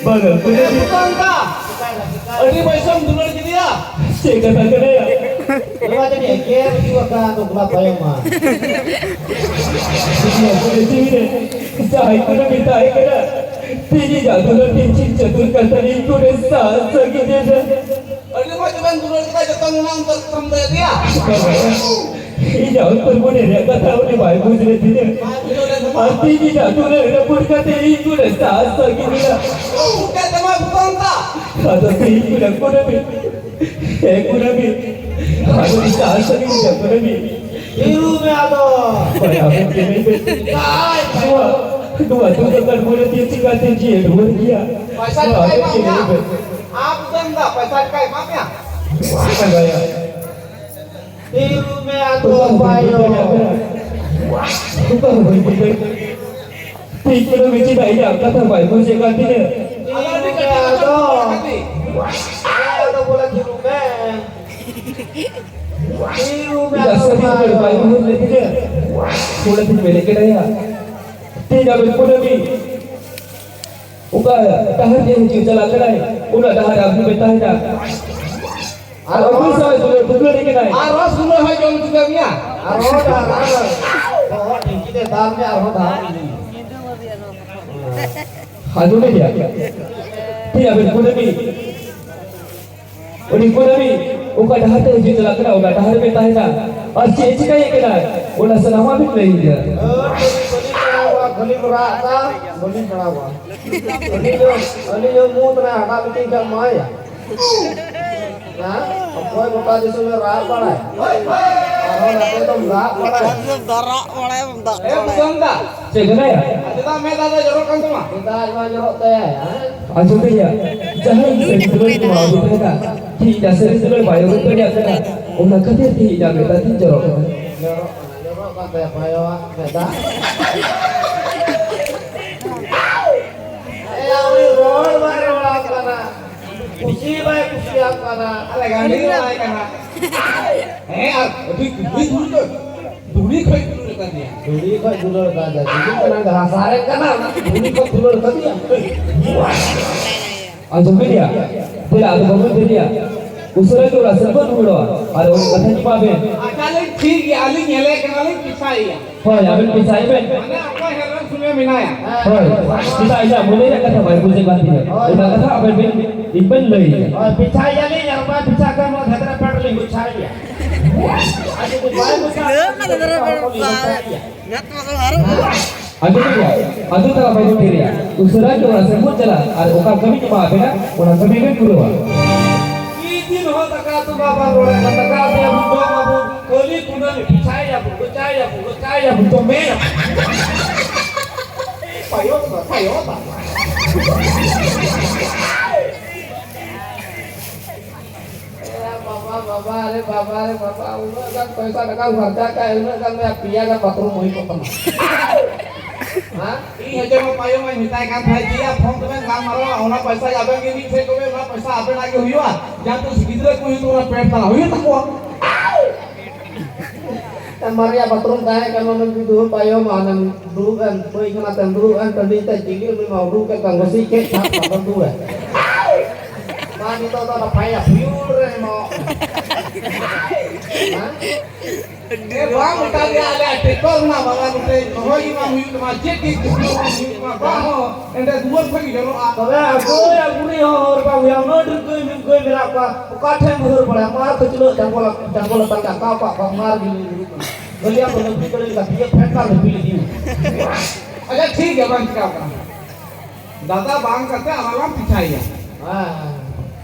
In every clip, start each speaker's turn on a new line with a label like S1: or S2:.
S1: Bagal ko na.
S2: Bukan ka. Ini besok dulu di dia.
S1: Cek kata kena ya.
S2: Lepas jadi ekor juga kan untuk kelapa yang mah.
S1: Ini aku di sini. Cahai ko na minta hai kena. Tini jatuh na pinci jatuh kata ni ko na saat sakit dia.
S2: Ini macam dulu kita jatuh nang terkembali dia.
S1: Ini untuk mana dia kata ni baik bujre dia. Hati ni jatuh na report kata ni ko na saat sakit dia.
S2: Bukan sama bukan ka.
S1: Kata ni ko na ko na ko na Aku bisa asal ni jatuh na
S2: Biru में आ दो.
S1: Baik aku kena.
S2: Kai.
S1: Dua tu kan boleh tiap kata dia dua dia.
S2: पैसा काय माग냐? आप गंदा पैसा काय माग냐?
S1: Bukan bayar.
S2: Biru में आ दो पायो.
S1: Bukan bayar. Tiada macam bayar kata bayar macam kata dia.
S2: Biru में आ दो. Ada bola biru में. Biru में आ
S1: Dasar
S2: दो
S1: dia bayar
S2: पायो.
S1: macam dia. Bola tu balik ke dia. Tidak berpolemik. Uka tahan dia hujung jalan kedai. Udah tahan aku betah dah. Aku saya sudah betul ni kedai.
S2: Aros dulu hai jom juga nya. Aros dah aros. Oh ni kita dalam ni aros dah ini.
S1: Hadu ni dia. Tidak berpolemik. Uni polemik. Uka tahan dia hujung jalan kedai. Udah tahan betah dah. Asyik cikai kedai. Udah senama bit lagi dia.
S2: गली बराता गली बरावा गली जो मुंह तो हटा लेकिन क्या माया ना कोई बता जिसमें रात पड़ा है और आते तो रात पड़ा है
S3: Darak pala benda.
S2: बुkan का
S1: Cek kedai ya.
S2: kita meta ada jorok kan semua kita cuma jorok teh ya
S1: Ajo dia. Jangan sebelum tu mau kita. Tidak sebelum bayar itu dia kena. Orang kata tidak kita jorok.
S2: jorok jorok kan teh payo meta roll mare roll kana kusi bae kusi kana ale gandi bae kana duri khoi dulur kan dia duri khoi dulur kan dia jadi kana gasare kana duri khoi dulur kan dia
S1: Ajo dia. Dia ada bangun dia. Usura tu rasa pun dulu. Ada orang kata ni paben.
S2: akale ठीक है ali nyele kana ali pisai ya
S1: Hoi, abang pisai ben.
S2: mana apa heran sunnya minaya
S1: Hoi, kita aja boleh nak kata baik bukan ganti. Kita kata abang ben iban lagi.
S2: और पिछाई जाली यार बा पिछा का मत हदरा patrolling गुछाई या आज तो bye गुछा
S3: Ada darak ngat masuk harum.
S1: Ajo dia. Ajo tak baik dia. Usura tu rasa pun jalan. Ada orang kami cuma abang, orang kami ben dulu.
S2: दिन हो तका तो बाबा रोड़ा तका से अब दो बाबू कोली कुनल पिछाई या तो मैं पायो बाबा अरे बाबा उन्हें kan पैसा टका खर्चा का उन्हें kan मैं पिया का पत्रों मोही को पना हाँ ये जो मैं पायो मैं मिठाई काम खाई दिया फोन तो मैं काम मारो औना पैसा आबे के नी से को मैं पैसा आबे लागे हुआ या तो गिदरे कोई तो ना पेट ता हुई तको Maria patron kaya kan mau dulu payo mana dulu kan kowe kena dulu kan tadi teh cingil mau dulu kan kanggo sikit sak patron dulu mani to to paya pure mau bang tadi ada tekor na bagan te hoi ma hui ma jeki ma ba ho ende dua phagi jaro a tabe aku ya guri hor ba yang nodur koi mera ka kathe mohor pade mar to chilo jangol tan ka pa mar gini गलिया को नौकरी करेंगे का ये फैसला ले P ली अच्छा ठीक है बंद क्या करना दादा बांग करते हमारा पिछाई है हां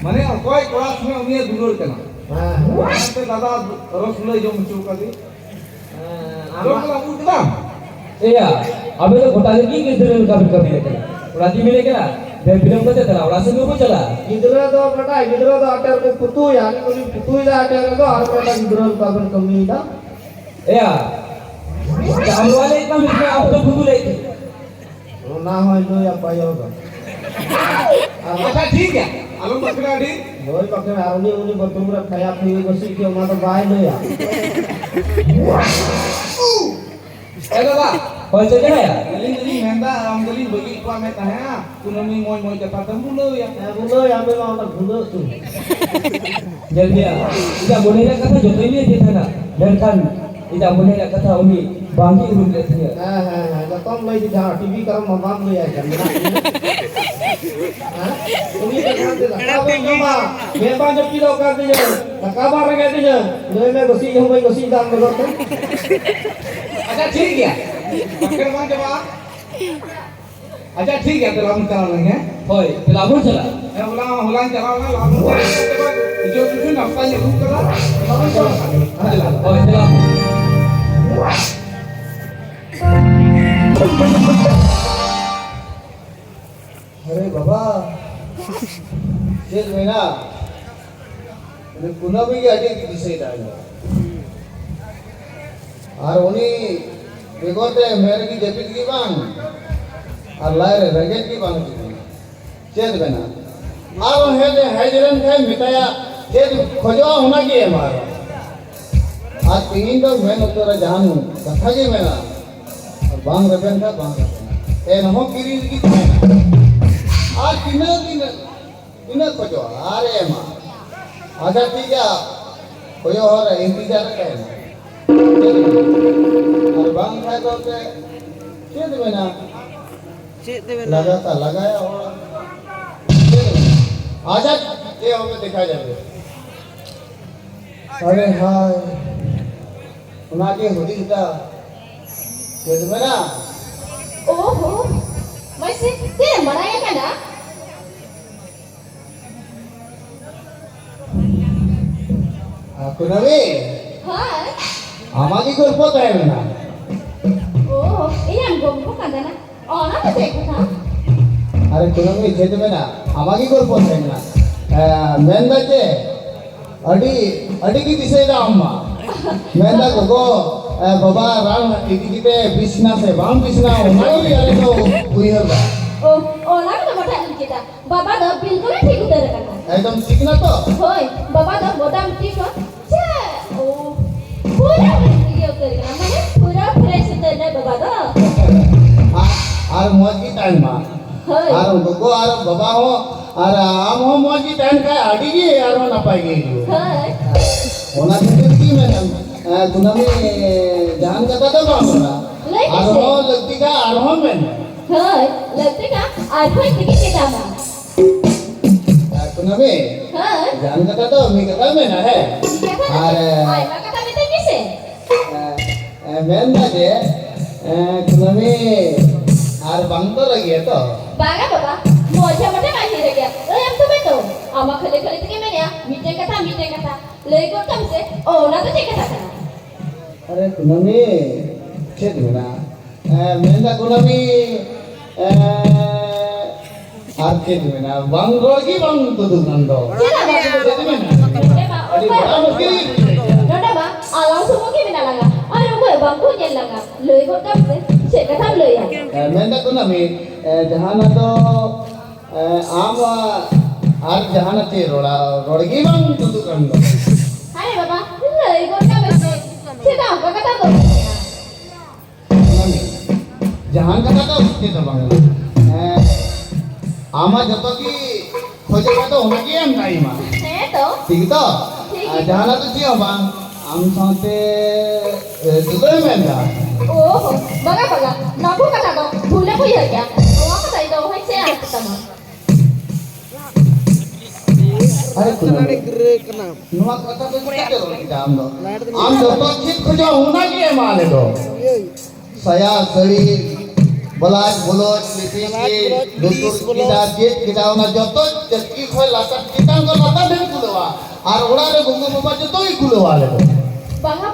S2: माने कोई क्लास में उन्हें दूर करना हां तो दादा रोज ले जो मुचू कर दी हां रोज उठना
S1: Iya, abang tu kota lagi kita dengan kami lekan. Berarti milik kita. Dan film kita telah ulas semua jalan.
S2: गिदरा तो बेटा गिदरा तो अटर को पुतु यानी कोई पुतु इधर अटर को और बेटा गिदरा का बन कमी था
S1: Iya. Kalau wale itu mesti apa tu lagi.
S2: ना हो जो या पायो का अच्छा ठीक है आलू बकरा दी दोई बकरा आउनी उनी बतुरा खाया फिर बसी के मा तो बाय ले या ए दादा
S1: Kau cakap ya?
S2: menda am gelin bagi ku ame tah ya kunami moy kata tembulu ya
S4: Mulai ambil orang dulu tuh.
S1: Dan dia tidak boleh nak kata jodoh ini dia sana. Dan kan tidak boleh nak kata uni bagi urut dia.
S4: Jatuh mulai di jalan TV kalau mau bang ya kan. Ini kan tidak. Kabar nama, memang jam kilo katanya. Kabar katanya. Mulai gosip yang mulai gosip dan berdoa.
S2: अच्छा ठीक है पकड़ मान जब अच्छा ठीक है तो हम चला लेंगे
S1: Hoi, pelabur salah.
S2: हुलान चला ना लाभ जो तुझे नफ्ता ये रूप करा हम चला
S1: Hoi, pelabur.
S4: अरे बाबा जेल में ना ये कुनामी की अड़ी की दिशा इधर और उन्हीं बेगोते मेरे की जेपिट की बांग और लाये रगेट की बांग जेल में ना अब है जरन है मिताया जेल खोजवा होना की है हमारा आज तीन तो मैं उत्तर जानू कथा की मैं ना बांग रबेन का बांग रबेन ए नमो किरी की आज तीन खोजवा अरे माँ आजा ठीक है खोजो हो रहा इंतजार कर और बांग खाए तो के चेत में ना
S3: Cik tu benar.
S4: लगाता लगाया हो आजा ये हमें दिखा जाए अरे हाय उनाके होती था चेत में ना
S5: ओहो masih dia mana ya kan dah?
S4: aku nabi
S5: Hai.
S4: amagi kurpo tayo na
S5: Oh, ini yang gompo kan dah? Oh, nama cek kata.
S4: अरे कुनामी चेत में ना amagi kurpo tayo na मेंदा चे अड़ी अड़ी की दिशा दा अम्मा मेंदा को बाबा राम इति किते बिस्ना से बाम बिस्ना उनाई यारे तो उइहर बा
S5: Oh, oh, nama tu bodoh ni kita. Bapa dah bilkul ठीक उधर kata.
S4: एकदम सीखना तो
S5: Hoi, bapa dah bodoh ठीक हो. Cek. Oh, पूरा ठीक उधर kata. Mana पूरा fresh उधर नहीं bapa dah.
S4: आर मौज की टाइम मा
S5: Hoi.
S4: आर गोगो आर बाबा हो आर आम हो मौज की टाइम का आड़ी की आर ना पाएगी
S5: Hoi.
S4: ओना खातिर की मैं कुनामी जान कता तो बामरा
S5: Lagi
S4: आर
S5: से.
S4: हो लगती का आर हो मैं
S5: Hoi, lepas kan, aku ini kita mah.
S4: कुनामी
S5: Hoi.
S4: जान कता तो मी कता में ना है
S5: Ay, maka kami tu kisah.
S4: मैं ना जे कुनामी आर बंद लगी है तो
S5: Bangga bapa, mau aja macam mana lagi ya? Yang tu betul. Amak kali tu gimana ya? Meeting kata. Lego kamu sih? Oh, nanti cek kata.
S4: अरे कुनामी चेत में ना मैं ना कुनामी आर चेत में ना बंग रोगी बंग तो दुकान दो
S5: Cila bapa.
S4: चेत में ना अरे बड़ा मुश्किल
S5: Nada ba? Alang semua gimana langa? Ayo gue bangku je langa. Lego kamu sih? Cek kata lo ya.
S4: मैं ना कुनामी जहाँ ना तो आम आर जहाँ ना चे रोड़गी बंग तो दुकान दो
S5: Hai bapa, lego kamu sih? Cila apa kata lo?
S4: कुनामी जहाँ कथा तो उसके तो बंग आमा जब तक की खोजे का तो होना की हम नहीं माँ
S5: Tu?
S4: ठीक तो जहाँ ना तो क्यों बंग आम सांते दुकान में ना
S5: Oh, bangga. Nabu kata tu, boleh pun ya ya. Oh, kata itu, hai saya kata mah.
S4: अरे कुनामी
S3: Gerak kenapa?
S4: नुआ कथा तो क्या करो kita आम जब तक ठीक खोजा होना की है माले तो saya seri belas bulut lipis lutut kita ona joto jadi khoi latar kita ko latar den kulowa ar ora re gongo baba joto i kulowa le
S5: Bangga.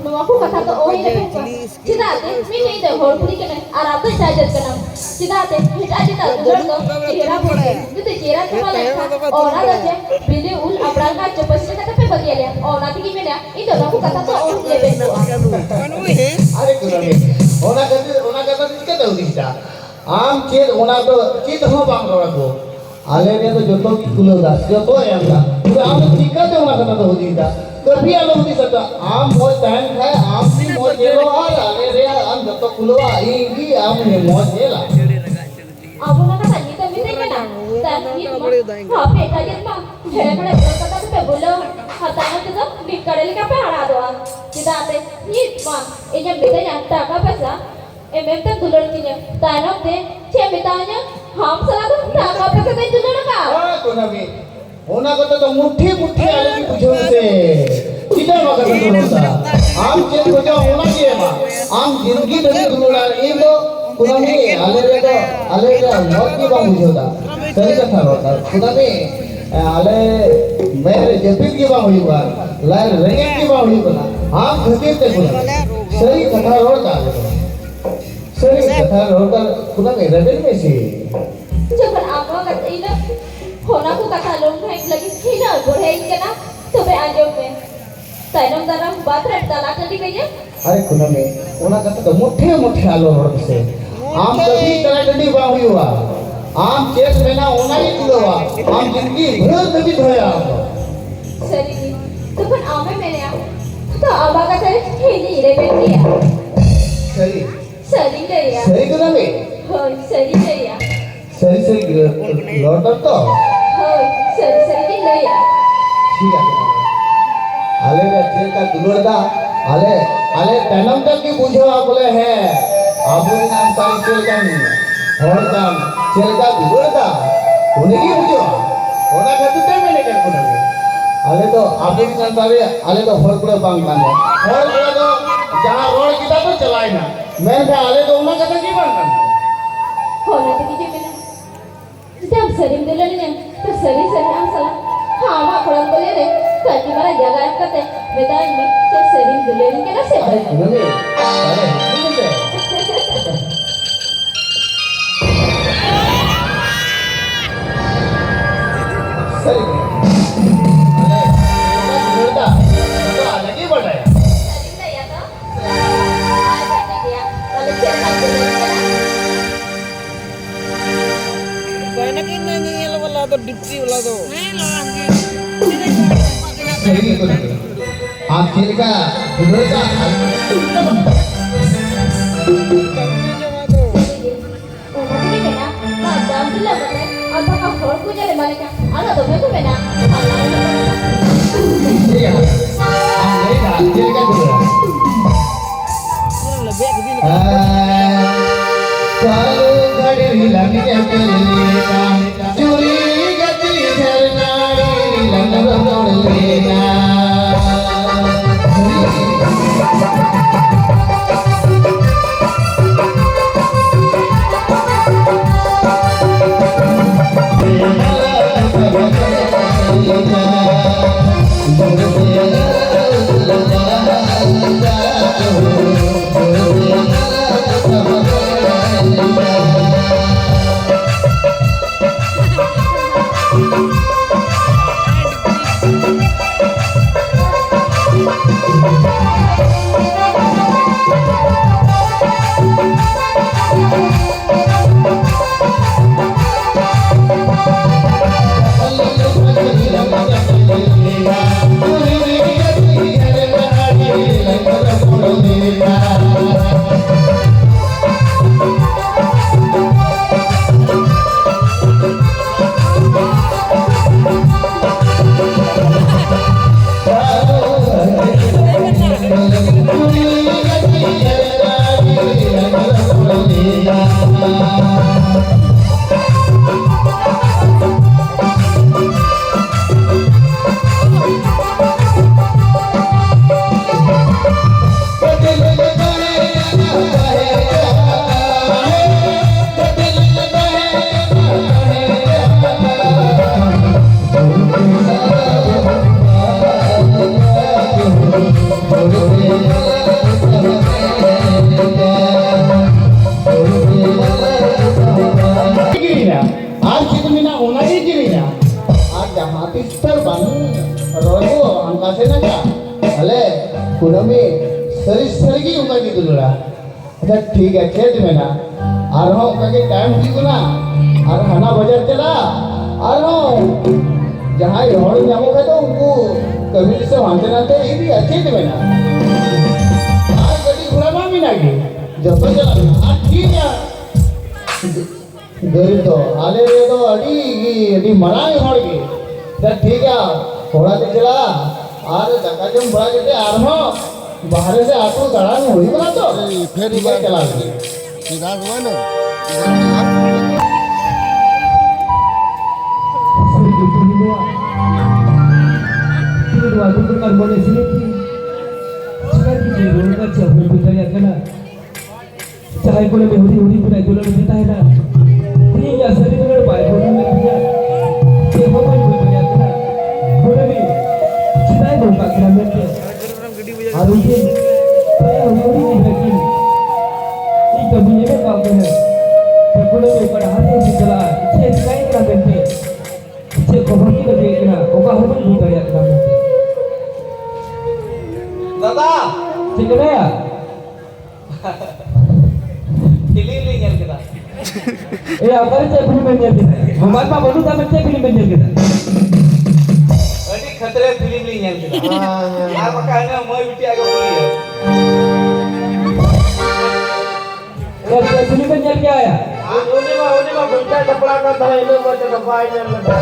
S5: Nama aku kata tu, oh ini apa? Cita tu, ini itu hor puri kena. Arab tu sahaja kena. Cita tu, kita cita tu jorgo. Kira puri. Itu kira tu malah. Orang tu je, beli ul abang kan cepat sih kata pe bagi dia. Orang tu gimana? Itu aku kata tu, oh lebih doa.
S3: Kan weh.
S4: are kunami ona kata kita tahu kita am ched ona to ched ho bang ro ko ale ne to joto ki kuloda joto ya ka am tika te ona kata to hodi ta कभी आलो होती सकता आम बहुत time है आम भी मौज जेलो आले रे आम जतो कुलवा ini am ni मौज जेला
S5: Abu nak kata ni tu mesti kena. Tapi हाँ बेटा जित माँ हेरे खड़े बोल कता तो पे बोलो हताना तो बिकड़े लिखा पे हरा दो जिदा आते ये माँ ये बेटा जानता का पैसा एमएम तक दुलड़ की ने ताना दे छे बेटा ने हम सला तो ताका पैसा दे दुलड़ का
S4: तो नबी होना को तो मुट्ठी मुट्ठी आले की पूछो से किधर मगर तो होता आम चेक हो जाओ होना चाहिए माँ आम जिंदगी में दुलड़ा ये तो कुनामी आले रे मौत की बात मुझे सही कथा होता कुनामी आले मेरे जपित की बात हुई बार लाल रेंगे की बात हुई बना आम खतीब ते कुना सही कथा होता सही कथा होता कुनामी रेंगे में सी
S5: जब आपा कता इना होना को कथा लोग है लगी थी ना गोरे इनके ना तो बे आजो में ताइनम दारा बात रखता ना कर दी गई
S4: अरे कुनामी उना कथा तो मुट्ठी मुट्ठी आलो रोड से आम कभी तरह डंडी बा हुई हुआ आम चेक में ना होना ही कुलवा आम जिंदगी भर कभी धोया
S5: सरी तो पण आमे मैंने तो आबा का तेरे खेली रे बेटिया
S4: सही
S5: सरी गया
S4: सही कुनामी
S5: हो सरी गया
S4: सही लौटत तो
S5: हो सरी गया
S4: ठीक है आले रे चेक का दुलड़ा आले तनम तक की बुझो बोले है आबू नाम सारी चेलकान और काम चेलका दुलड़ा उन्हें की बुझो होना खातिर ते मैंने कर कुना आले तो आबू नाम सारे आले तो हर कुड़ा बांग माने हर कुड़ा तो जहां रोड किता तो चलाए ना मैं का आले तो उना कथा की बांग माने
S5: होना तो कीजिए मैंने जब सरी दुलड़ ने तो सरी हम सला हाँ माँ कुड़म बोले रे कल मारा जगह करते बेटा में तो सरी दुलड़ के ना से
S4: अरे कुनामी अरे ठीक है सही अरे दुलड़ा तो अलग ही बढ़ाया
S5: सरी गया तो आज बैठने गया वाले चेहरा दुलड़
S3: banyak ini nyanyi wala to dipsi wala to
S4: सही है कुनामी आप चेलका दुलड़ा
S5: Umumnya bena, madam tu lah benda. Apa kau hor ku jadi balik kan? Anak tu betul bena.
S4: ठीक है आप नहीं था चेलका दुलड़ा
S3: lebih gini
S4: कालो घड़ी लग लेना चोरी गति झरनाई लग मोड़ लेना कुनामी सरी सरगी उनका की दुलड़ा अच्छा ठीक है खेत में ना आरो का के टाइम हुई को ना आरो हना बाजार चला आरो जहां रोड जामो का तो उनको कभी से वांटे ना थे ये भी अच्छे थे ना आज lagi. Jatuh jalan. Akhirnya गरीब तो आले रे तो अड़ी मनाई हड़ के तो ठीक है थोड़ा दिन चला आज धक्का जम बड़ा के आरमो बाहर से आटो गड़ा में हुई बना तो फिर ही चला
S6: सीधा हुआ ना
S1: dua itu kan boleh sini sekarang kita orang cakap kita lihat kan cahaya boleh berhuri pun itu lalu kita ada ini ya sering orang baik orang macamnya siapa pun kita lihat kan boleh ni kita itu tak kena mesti harus ni saya huri ni lagi ini kami ni apa kena boleh pada hari ini jalan saya kena mesti saya kobar kita kena oka harus kita lihat kan
S2: दादा
S1: Cik ya?
S2: keliling yang kita
S1: apa cek film banyak kita. Memang apa baru tak cek film banyak kita.
S2: ini खतरे film yang kita apa kahnya mau bicara agak boleh
S1: Ya cek film banyak क्या आया?
S2: उन्हें मah बिल्कुल कपड़ा का था ये लोग बच्चे दबाई में लगा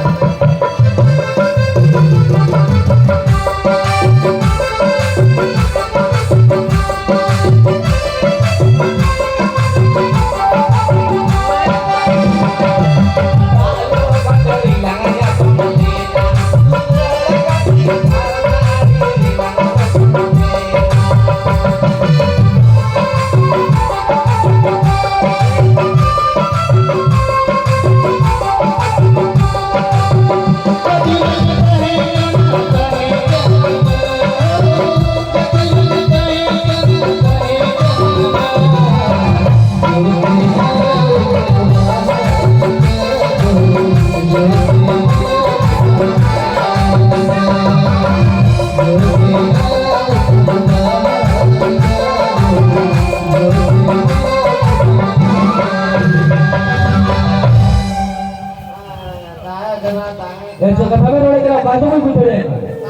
S1: Ya cek apa boleh kita baca pun betul ya.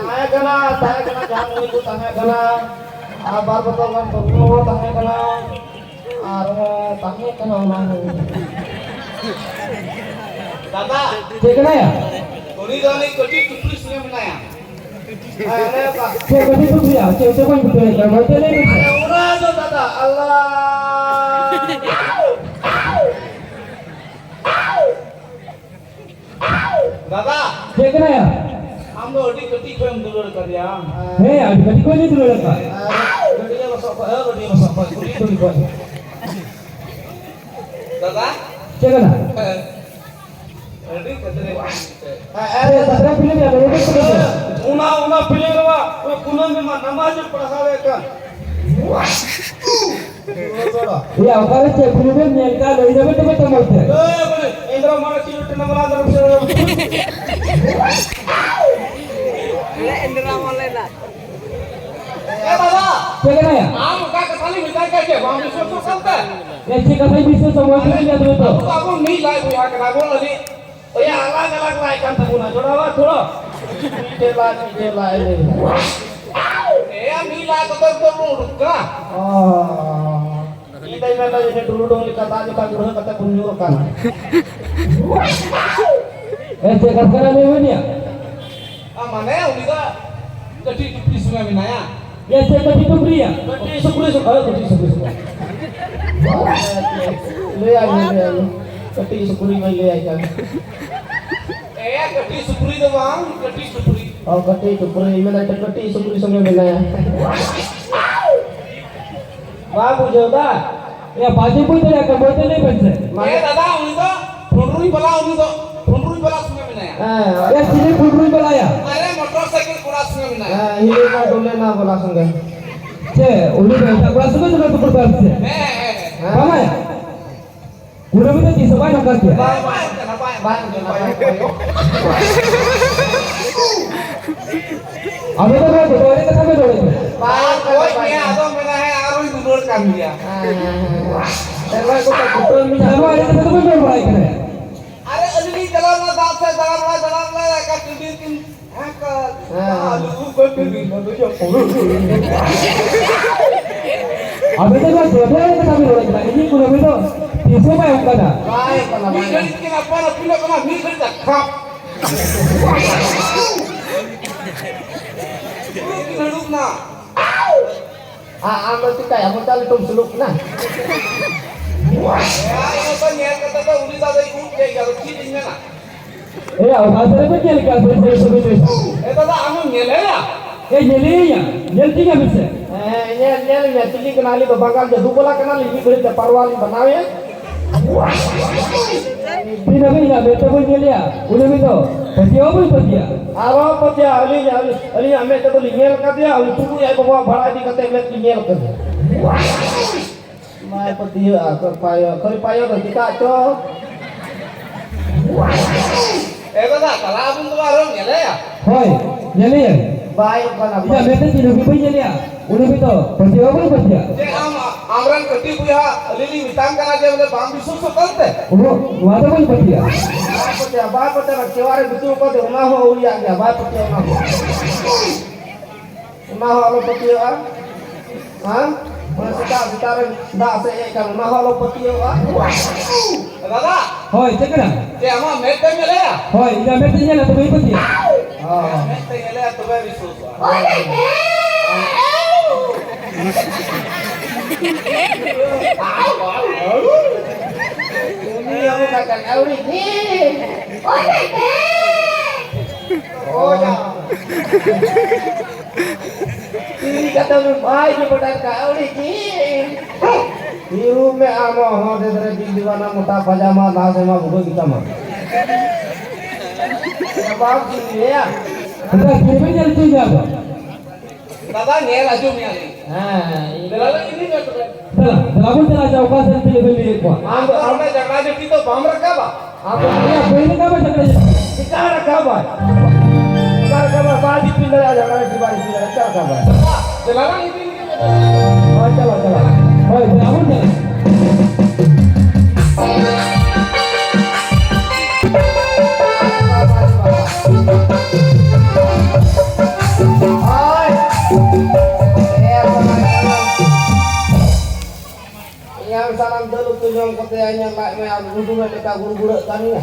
S2: saya kena jangan ikut tanya kena abar betul kan perlu tanya kena tanya kena orang दादा
S1: Cek kena ya?
S2: कोणी जाणे कधी कुठली सुने म्हणाया अरे बा
S1: Cek kena itu ya. Cek pun betul ya. Betul ni betul.
S2: एवढा जो दादा अल्लाह दादा
S1: Cek kena ya?
S2: हम लोग अड़ी कटी को हम दुलड़ कर दिया
S1: Hei, ada kali kau ni dulu lepas.
S2: गड़िया बस कुली थोड़ी को दादा
S1: Cek kena.
S2: अड़ी कतरे
S1: Eh, tak film ya. Betul betul.
S2: उना फिलेगवा वो कुना में नमाज पढ़ावे का
S1: Ya, kalau cek film ni kalau ini betul betul betul.
S2: Indra मारा चिलट नमला दर से
S3: Indra Maulana.
S2: ए बाबा
S1: Cek kena ya?
S2: आम का कथाली मिटा का के हम सोचो संता
S1: Ya cek apa bisa semua film ya betul.
S2: तो अब नहीं लाई बुया करा बोल नी ओ ये अलग लाई kan तबुना जोड़ावा थोड़ा पीछे लाई ले ए मी लाई तो रुका ini memang ini dulu dong dikata kita guru kata kunjurkan
S1: Cek kena ni ya?
S2: mana udah jadi di sungai Minaya
S1: Ya cek kena itu pria.
S2: jadi sepuluh ले कटी सुपुरी में ले आया कटी सुपुरी तो वहां कटी सुपुरी और कटी सुपुरी में तो कटी सुपुरी संगे मिलाया वाह बुझोदा
S1: Ya baca pun tak ada. Betul ni betul.
S2: मैं दादा उन्हीं तो फुंडरुई बला संगे मिलाया
S1: Ya sini pun belaya.
S2: अरे मोटरसाइकिल पूरा संगे मिलाया
S4: हिले ना डोले ना बोला संगे
S1: Cek, uli dah tak berasa betul betul betul. Apa ya? Guru kita di sekolah nak kerja. Apa tu betul? Dua hari kita betul betul. Dua hari kita betul betul baik kan? Abi tu kan dia yang kami orang kita ini kuno itu. Tisu apa yang kena?
S2: Baik, mi gari kita apa na pila kena mi gari tak kap. Kita duduk na.
S3: Amo ti kaya mo tali tum suluk na.
S2: Ya, ini kan nyel kata tu uli tak ada ikut dia kalau ciri ni na.
S1: Awak asal apa dia lekas betul.
S2: Tata amo nyel ya.
S1: Nyelinya, nyel tiga bisa.
S3: Nyel tili kenali to bakal jadu bola kenali ni beri parwali बनावे.
S1: Bina betul pun nyelia. Udah betul. Petia apa petia?
S3: Aro pati ali ame to nyel ka dia ali tu ya bawa bala di kate let nyel ka. Mai pati akar payo to kita cho.
S2: Tata kalau abang tu baru nyel ya.
S1: Hoi, nyelia.
S3: Baik kana.
S1: Ida betul tidak bisa nyelia. Udah betul. Petia apa petia?
S2: Jadi amran kerti punya lili mitang kan aja boleh bambu susu kante.
S1: Oh, ada pun petia.
S3: Pati kewari betul ko de ma ho uli ya ba pati ma ho lo pati ha mana kita dah se kan ma ho lo pati
S2: Tata,
S1: Hoi, cekera.
S2: jadi ama mete nyel ya.
S1: Hoi, ida betul nyelia tu petia.
S2: Mete nyel ya tu baru susu.
S3: Ini aku kata auri ni. Oh ya. Ini kata lu baik ni pada auri ni. Biru me amo ho de dere diwana muta pajama na se ma bugo kita ma. Sebab ini ya.
S1: Kita kiri nyel tu jaga.
S2: Tata nyel aja nyel.
S3: Ini
S2: Dalam ini nggak tu.
S1: Salah pun salah jauh kasar pilih kuat.
S2: Amra jaga aja kita bamra kaba.
S3: aku
S1: Ya, pilih apa cekera?
S3: sekarang kabar. Sekarang kabar balik pindah aja kalau di balik pindah sekarang kabar.
S2: Dalam ini.
S3: Oh, coba.
S1: Hoi, salah pun jaga.
S3: Yang salam dulu tuh yang katanya mak me guru mereka guru kan ya.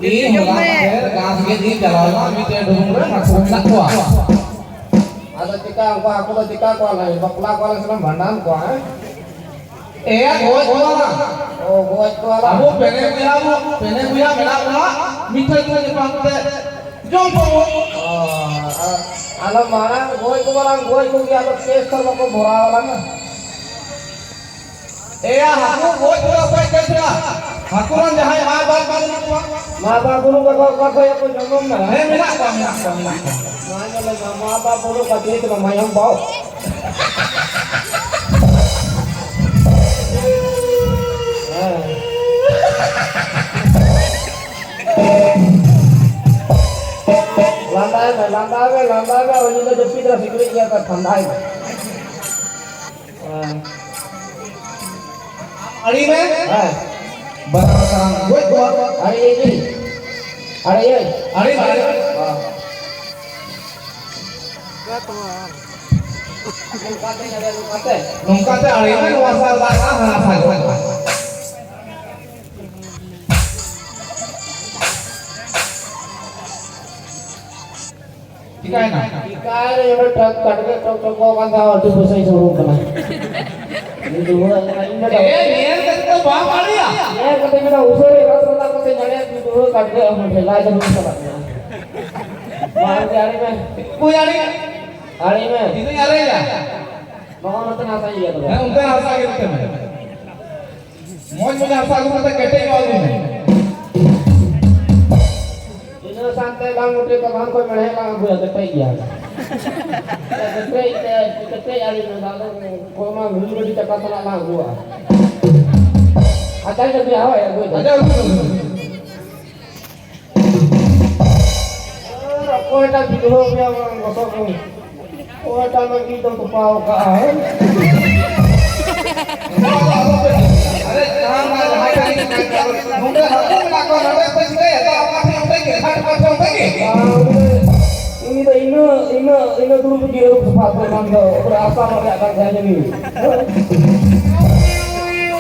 S2: Ini orang gas ini jalan kami tidak dulu nak nak kuah.
S3: Ada cika aku tuh cika aku lah, bakla aku lah senang bandan aku.
S2: Gua orang.
S3: Oh, gua itu lah.
S2: Abu pene punya mela minta itu Jepang teh. Jompo.
S3: Alam mana? Gua itu dia tuh kes kalau aku borawalan.
S2: Aku gua itu apa kerja? Aku orang jahat abang itu.
S3: Mata guru kau yang pun jomong nah.
S2: Mina.
S3: Mana lagi mata guru kau itu mayang bau. Lantai, orang itu jadi terus ikut dia ke pandai.
S2: Hari ini, barang sekarang gua.
S3: Hari ini.
S2: Hari ini. Nungkate hari ini wasal tanah. Tikai
S3: yang truk kadang truk kau kan tahu tu besar suruh kena. Itu
S2: Niat kita bang kali ya.
S3: ya kata kita usir kalau tak kata nyari itu kadang menjelai jadi sebabnya. Hari meh.
S2: Punya ni.
S3: Hari meh.
S2: Itu nyari ya.
S3: Mau nonton apa ya tu?
S2: Untuk rasa gitu kan. Mau punya rasa aku kata ketek kau ni.
S3: Ini santai lang udah kawan kau melihat lang aku yang ketek ya. Ketek hari ni dalam kau mah dulu di tempat tanah lang gua. Ada yang lebih awal ya gue.
S2: Ada
S3: Kau dah video yang gosok ni. Kau dah lagi tu kepau kau. ini dulu begitu sepatu mangga berasa mau akan saya jadi.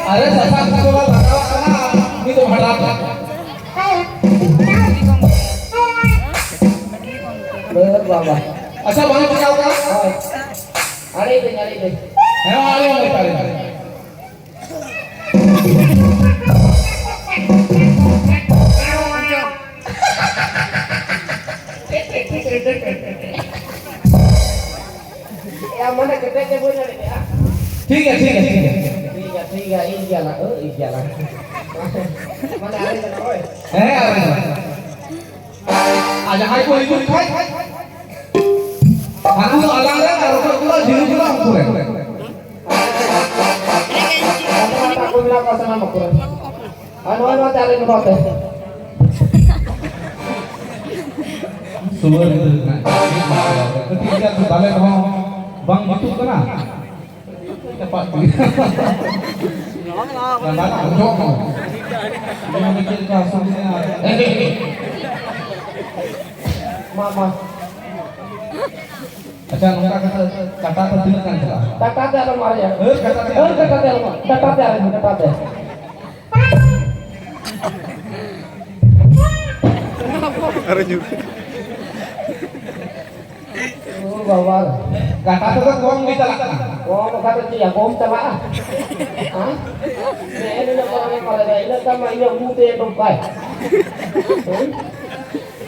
S2: Ada sasar sekolah karena itu hadap.
S3: Baba.
S2: Asal banyak kau kan?
S3: Ari deh.
S2: Ada yang cari.
S3: Yang mana kita punya ni ya?
S2: ठीक है
S3: Ini jalan. Jalan. Mana ada yang oi?
S2: ada hai ko ikut khai aku alang dah kalau kau jiru jiru aku re
S3: Aku bilang kau sama aku. Anu cari nomor teh.
S2: suwer ketika tu balik bang itu kena cepat Jangan jok mau. Dia bikin kasusnya.
S3: Mama.
S2: अच्छा उनका कटा तो दिल kan चला
S3: Kata teh lemar ya.
S2: kata
S3: Kata teh lemar. Kata teh.
S6: Ada juga.
S3: Bawal.
S2: kata tu kan gong di telak
S3: Oh, kata dia bom tama. Hah? Ini nak orang yang kalau ini sama ini mute tongkai.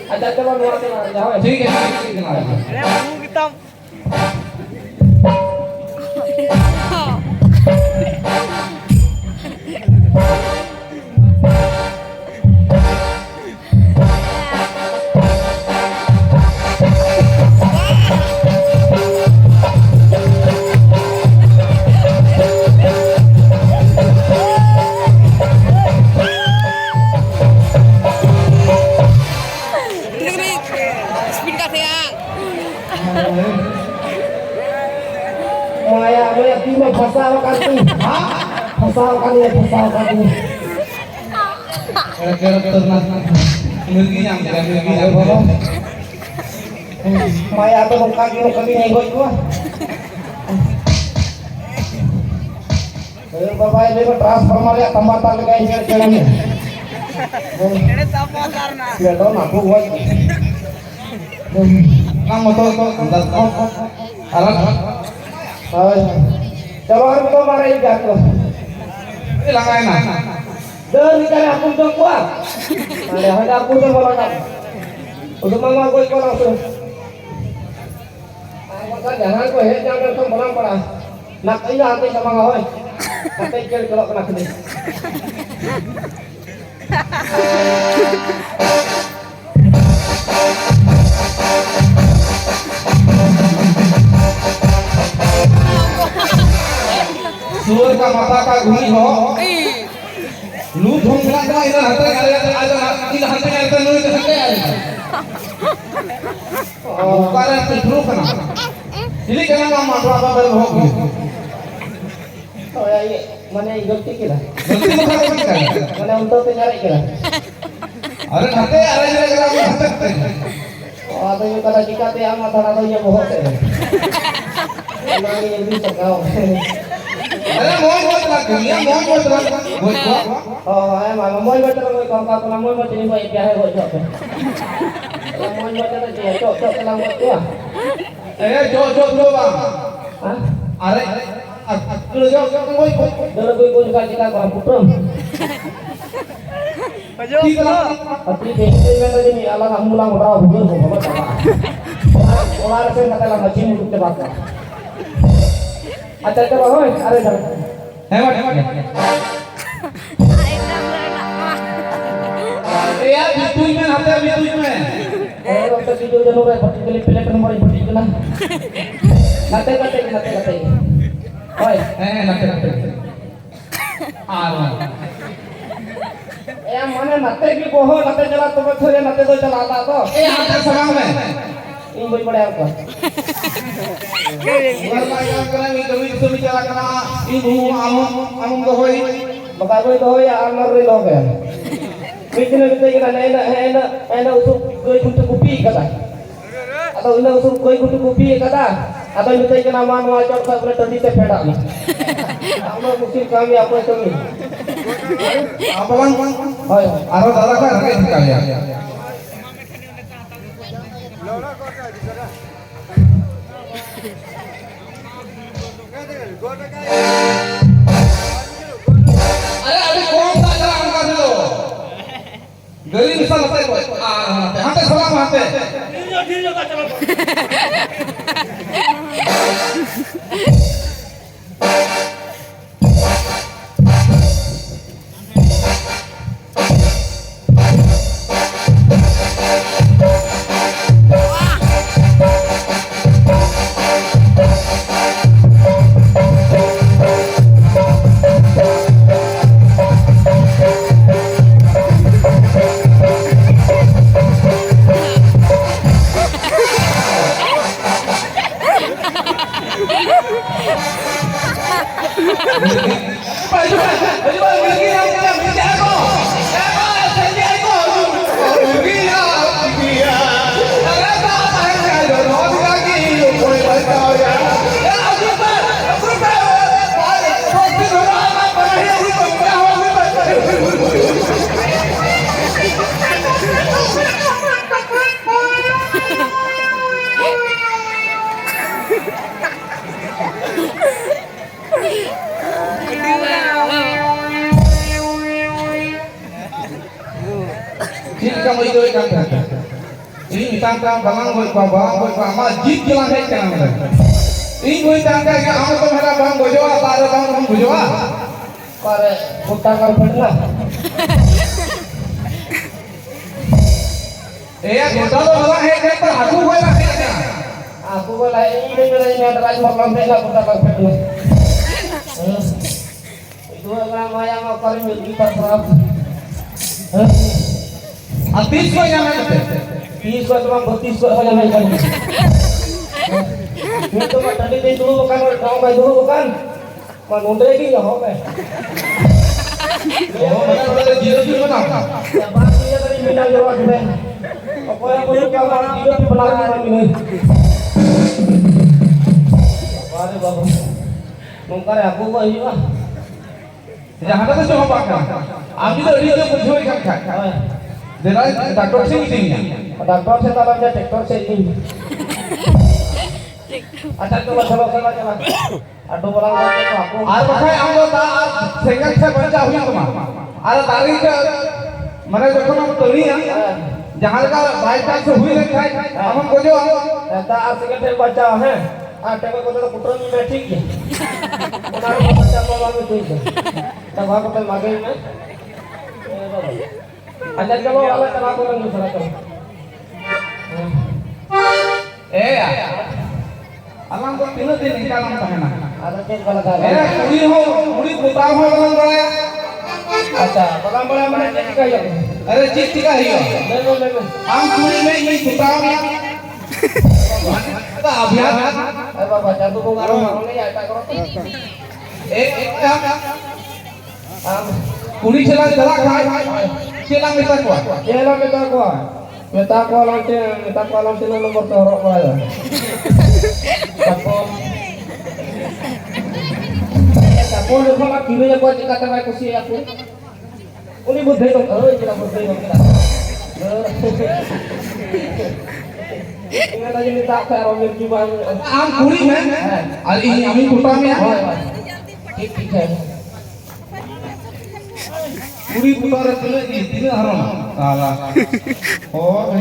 S3: Ada teman luar sana jauh.
S2: ठीक है
S3: Maya cuma pasal kan tu. Pasal kan.
S2: kira-kira ternak mugi yang
S3: Maya tu kaki ngikut gua. Bapak ini transformer ya tambatan kayak jalan ni. Ini apa karena? Dia tahu aku buat.
S2: nang motor alat
S3: Kalau orang tu marah juga tu.
S2: hilang enak
S3: Dan ikan aku tu kuat. Ada aku tu malah. Untuk mama aku ikut langsung. Maka jangan kau jangan kau pulang. Nak ini hati sama kau. Kata ikut kalau kena kena.
S2: सुअर का माथा का घुनी हो लू ढोंगला का इधर हटे इधर हटे नो इधर हटे कारण से ध्रुव करना jadi kenapa mandu apa baru ho
S3: Oh ya ini mana yang gokti kira?
S2: गलती मत कर
S3: Mana untuk tu nyari kira?
S2: अरे हटे अरे जरा हटे
S3: Oh ada yang kata jika tu yang mata ada yang bohong tu. Mana yang bisa kau?
S2: अरे मोह लग दुनिया मोह लग
S3: Oh emang mau buat terus kau nak mau buat ini buat biar buat jok. Mau buat terus dia jok kelang buat tu.
S2: जो bang
S3: Hah?
S2: अरे lu जो कोई
S3: Dulu gue juga kita kurang putrem.
S2: ठीक है
S3: Tapi ini kan ni Allah nak mulang berapa bulan kau bawa tak? Orang saya kata lah macam itu cepat. Ada apa hoi? Ada dah.
S2: hebat यार बितुई में हटे बितुई में
S3: Waktu itu jangan lupa pilih nomor yang penting lah. Kata. Hoi.
S2: नटे
S3: Yang mana nate ki bohong nate jalan tu betul ya nate tu jalan tak tu.
S2: आते सलाम में
S3: Ini boleh pada apa?
S2: Bermain kena ini itu bicara kena ibu amum dohoi
S3: Bagai tu ya amar relo kan. Mungkin kita kira enak untuk kopi kata. atau ina usul koi kutu kopi kata atau ini tadi kena nama cor saya boleh tadi teh pedak nih. Ama mungkin kami apa itu nih?
S2: Apa bang?
S3: Oh ya.
S2: Aro dalah kan kayak sekalian. Ada kong tak jalan angkat dulu. Geli misal saya buat. Hati salam hati. Kamu itu ikan ini tangkap bangang buat ama jip jalan head kan ini buat tangkap yang ama tuh hara bang bojoa para bang bojoa
S3: Pare utang kau pernah.
S2: kita tuh malah head kan aku gue lah headnya
S3: Aku boleh ini ada lagi mau lambe lah utang kau pernah. Itu nama yang mau kali kita serap.
S2: Antis ko yang ada
S3: Bis ko tukang betis ko yang main kan. Itu mah tadi itu dulu kan kau kayak dulu kan. Manunde lagi ya hope.
S2: oh mana jiro mana
S3: Ya pasti ya tadi minta jawab deh. Apa yang punya kalau hidup di belakang ini. Apa ada bapak? Mungkar aku kok ini mah.
S2: jangan ada semua pakai ami tuh dia butuh ikan kan Derai takut sih ini.
S3: Traktor saya taruhnya traktor saya ini. Ada tuh masalah jalan. Aduh orang lagi aku.
S2: Ada kayak anggota sehingga saya baca hujan cuma. Ada tarik ke mana jauh nama tuli ya. Jangan kalau baik tak sehui lagi kayak amam kojo.
S3: Data asingnya saya baca he. Ada kok kita putra ni metik ya. Orang baca mau itu. Tak aku tak magai ni. Ada kalau ala cara aku nang surat.
S2: Ya. Alam kok tino din ikalam tahena.
S3: Ada cek kalau tak.
S2: Mudi putra ho balang raya.
S3: Acha, balang balang mana cek kaya.
S2: Are cik tika hiyo.
S3: Memang.
S2: Am kuri me ini putra ho. Ada abhiat.
S3: Ay bapak jatuh kong araw ni ya tak korot.
S2: Kuri chela khai. Chela mita ko.
S3: Kela minta ko alam sila nomor torok ko ya. Tapos lu kalau kilo ya buat kata baik kusi aku. Uli budhe dong, kita budhe dong kita. Ingat aja minta ke Romir juga.
S2: Am kuri me. Al ini ami putra me.
S3: ठीक है.
S2: Kuri putra tele di tile haron. Salah. Oh,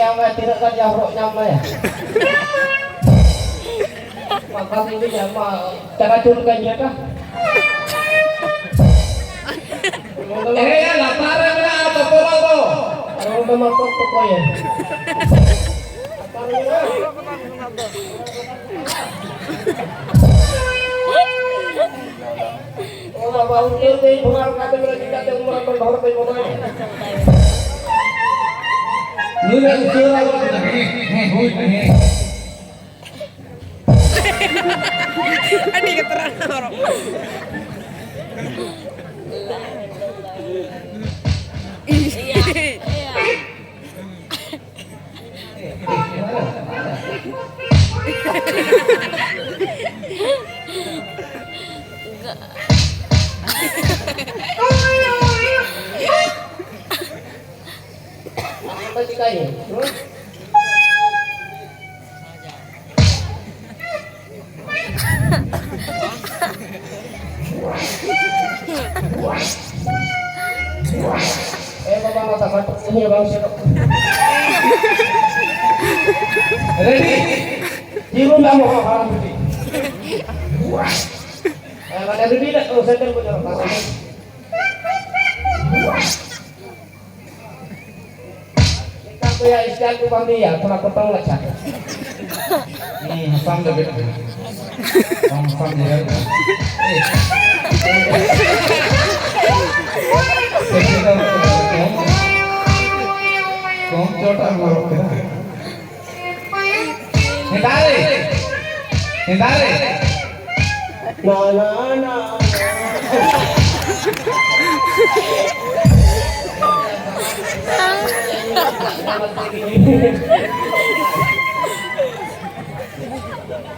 S3: Yang tidak kan jahrok nyama ya. Maka ini nyama cara curuganya kah?
S2: lapar na apa polo to?
S3: Kalau udah makan pokoknya. Oh, bawa ini bukan kata lagi kata umur berbaurไปหมดเลยนี่แหละคือเรา
S6: Ani keterangan orang.
S3: apa sih kayaknya bapak mata mata ini bang siapa ready jiru nggak mau haram ready mana ready dah oh saya pun jangan pasang aku ya istiaku pamdi ya pernah ketemu nggak cak
S2: Sam dah betul. Sam dia. Kau छोटा मारो क्या? हिंदारे.
S3: na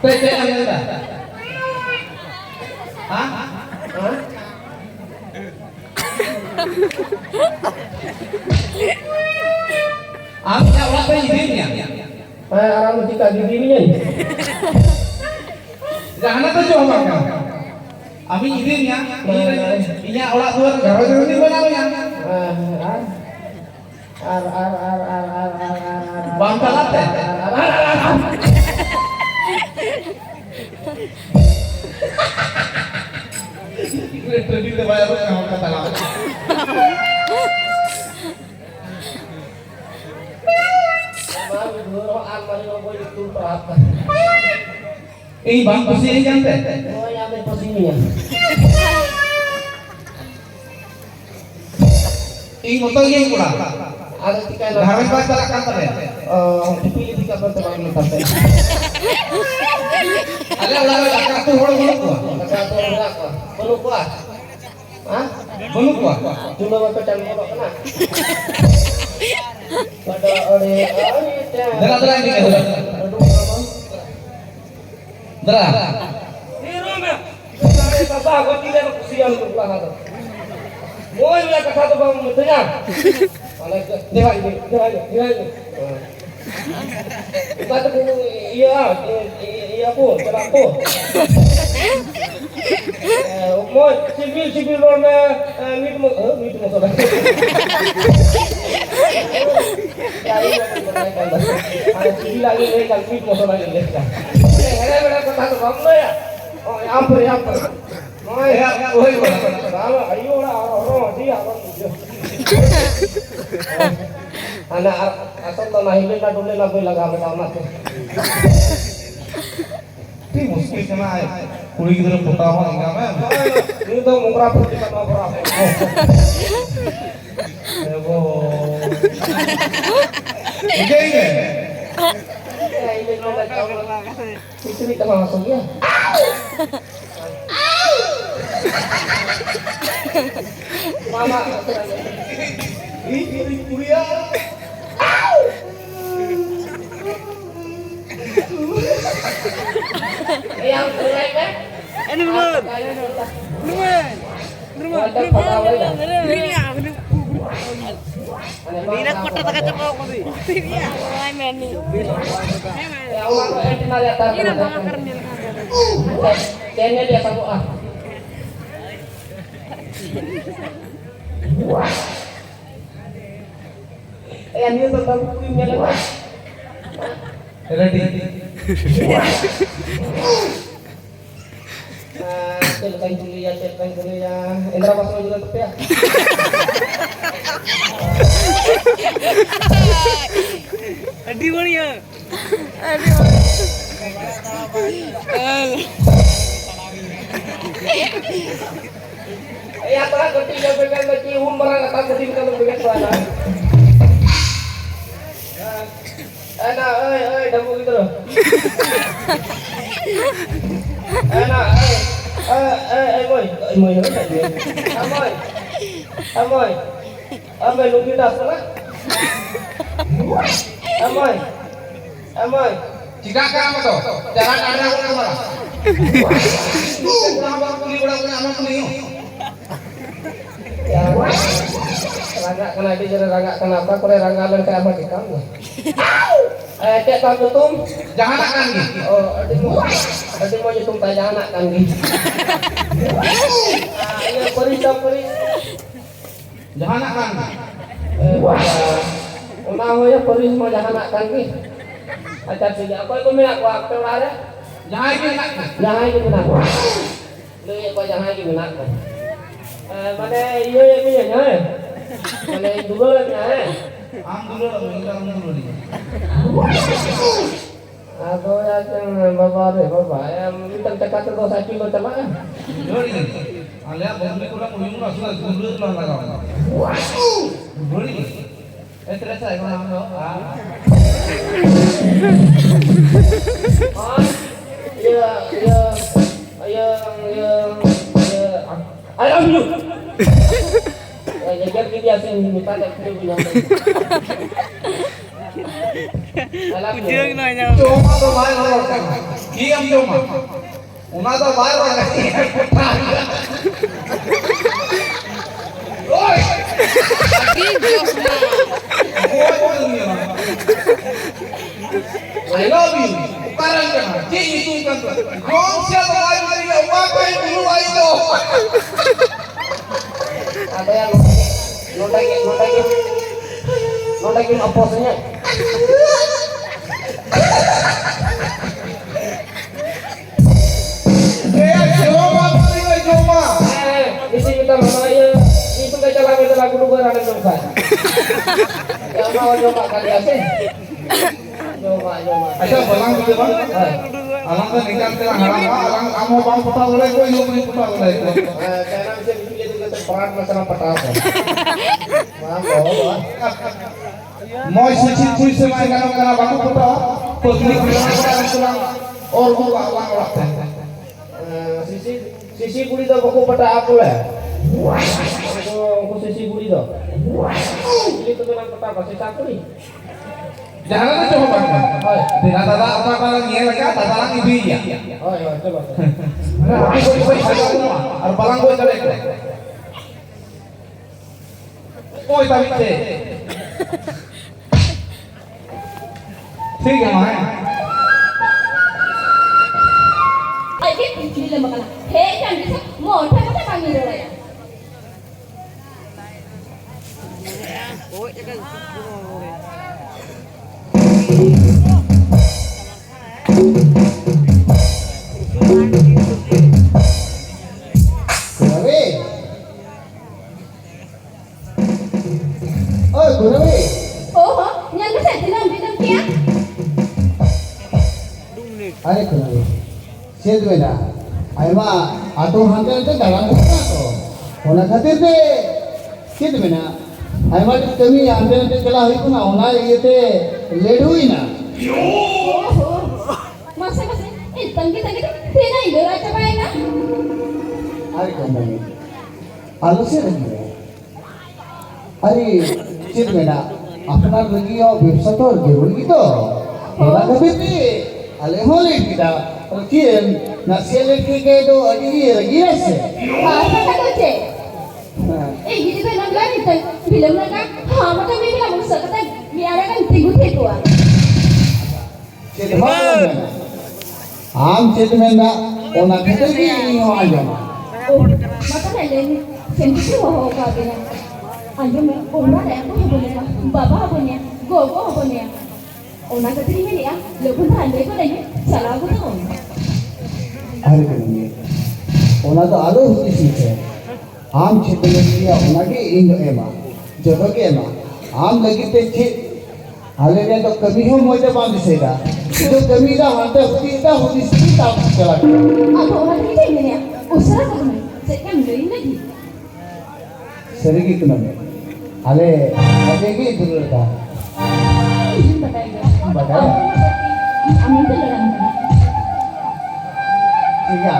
S2: Pete anda. Hah? Apa awak apa ini ya?
S3: orang ketika di dirinya
S2: Jangan apa coba kau. Abi ini ya, ini olah luar garau itu mana ya? Bangkalat ya? Itu tadi udah bayar orang kata lama. Bang kursi ini jangan teh.
S3: Oh ya ambil posisinya.
S2: Motor yang kurang.
S3: Ada tiga
S2: Harus baca kantor ya.
S3: dipilih tiga pertemuan sampai.
S2: Ada ulang kartu orang belum kuat.
S3: Satu orang belum kuat. Hah?
S2: Belum kuat.
S3: Cuma berpecahan motor kena. Pada oleh
S2: Dera ini kan. Dera.
S3: Di rumah. Saya bapak gua tidak kesian untuk belakang. Mau yang ke satu bang mentenya. Dia ini. Kata pun iya pun, celah pun. Mau civil orang meet motor. Ya ini kan. Ada civil lagi kan meet motor lagi kan. Ada berapa satu bang ya? Oh, ampun. Oh ya, ayo lah orang dia anak asal tanah ini kan dulu nak boleh lagam tamat.
S2: Ini muskil kena kulit kita pertama enggak men.
S3: Ini tuh murah pun kita murah.
S2: Ego. Ini.
S3: Ini kita itu kita masuk ya. Mama ini kuliah. Yang keren kan?
S6: Ini benar. Bina kota tak cakap aku sih. Iya, main nih.
S3: Ya Allah, ini nari atas.
S6: Ini nama kerja.
S3: Kayaknya dia sanggup ah. Yang dia tentang punya lepas.
S2: Ready.
S3: Celkan kuliah. Indra masuk juga tepi ya.
S6: Adi mana?
S3: Ya telah ketiga pegang kaki umrah atas kecil kalau pegang sana. Enak, damu gitu loh. Enak, boy, amoy, lu kita salah. Amoy.
S2: Jika kamu tuh, jangan ada aku malah. Kenapa aku liburan nama kuning?
S3: Ya, rangga kena di jadi rangga kenapa? Kore rangga dan kayak apa di kamu? Cek tahu tutum,
S2: Jangan akan nih.
S3: oh, ada mau nyetum tanya anak kan gitu. Ini peris.
S2: Jangan akan.
S3: Mau ya peris mau jangan anak kan gitu. Acar sih, apa itu minat gua aktor ada?
S2: Jangan ini nak.
S3: Jangan itu minat gua. Lu ya gua jangan itu minat gua. Mana iya ya punya ya? Mana dulu ya?
S2: Am dulu, minta dulu nih.
S3: Aku yakin bapak yang minta cekat terus saya kilo coba ya.
S2: Dulu nih. Alia beli kurang uyung lah, sudah dulu lah lagi. Dulu nih. Terus saya ngomong
S3: ayo dulu. Ya jadi dia sih minta tak punya.
S6: Ujung nanya.
S2: cuma tuh bayar orang kan. Diam cuma. Una tuh bayar orang kan. Oi.
S6: Lagi jos na.
S2: I love you. Sekarang kan, cik itu kan tuh. Kau siapa lagi dari apa yang dulu itu?
S3: Ada yang nontakin oposnya.
S2: Coba pilih coba.
S3: Isi kita mana ya? Itu kaca lagu dulu ada coba. Yang mau coba kali aja. Coba.
S2: Aja balang gitu bang. Alang kan ikan telah alang kamu bang putar boleh kau yang beli putar boleh.
S3: Karena bisa dipilih itu peran masalah petapa. Mampu.
S2: Mau cuci semai karena bang putar. Pemilik orang tulang orang orang.
S3: Sisi buli to baku peta aku lah. Aku sisi buli to. Ini tuh dengan peta pasti satu nih.
S2: Jangan coba bang. Tidak ada apa lagi lagi ada lagi dia.
S3: Oh iya coba.
S2: Nah, aku ada balang gue cari. Oh tapi cek. Tiga mana?
S5: Ayo kita lama kala. Hei kan bisa mau apa kami dulu ya.
S6: Oh, jangan.
S4: Gunawi. Oh, Gunawi.
S5: Oh, yang bisa dilam kia.
S4: Are Gunawi. Siat beda. Ayma atau hantar dalam bukan to. Ona khatir te siat beda. Ayma kami hantar kelah hui kuna ona yete late hui na.
S5: Oh, masa tanggi pena indora coba ya.
S4: Are Gunawi. Alu se lagi. Are siat beda. Apnar lagi yo ব্যবসা তো জরুরি gitu. Ona khatir te ale hole kita. Kian nasihat kita itu lagi rasa.
S5: Apa kata cek? Gini kan nak lari tu film nak macam ni lah musa kata biara kan tinggu tu ah.
S4: Jadi mana? Am jadi mana? Ona kita ni aja.
S5: Oh, macam ni sendiri wah kau kena. Anjur me, ona dah aku boleh lah, bapa boleh, gogo boleh. Ona kita ni ya, lepas tu anda itu dah salah aku tu.
S4: Hari ini, ona tu ada uji sih. Am jadi dia ona ke Indo ema, jodoh ke ema. Am lagi tu Alenya to kami ho moja band seda. Itu kami dah hantar uji sih tak jalan.
S5: Aku orang ni ni ya, usah kau ni. Saya beli lagi.
S4: Sering gitu nang. Ale, ada gitu dulu dah.
S5: Ini bagaya.
S4: Bagaya.
S5: Amin tu dalam.
S4: Iya,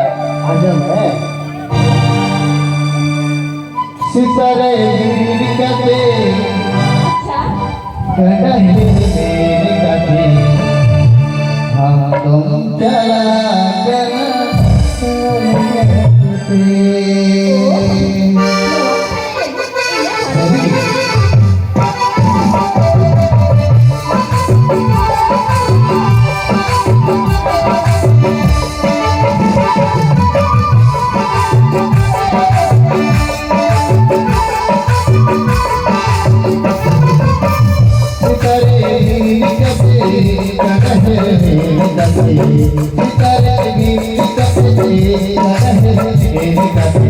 S4: ada meh. Sitare dikate,
S5: Acha.
S4: kadahi dikate. Hadong jalan Kita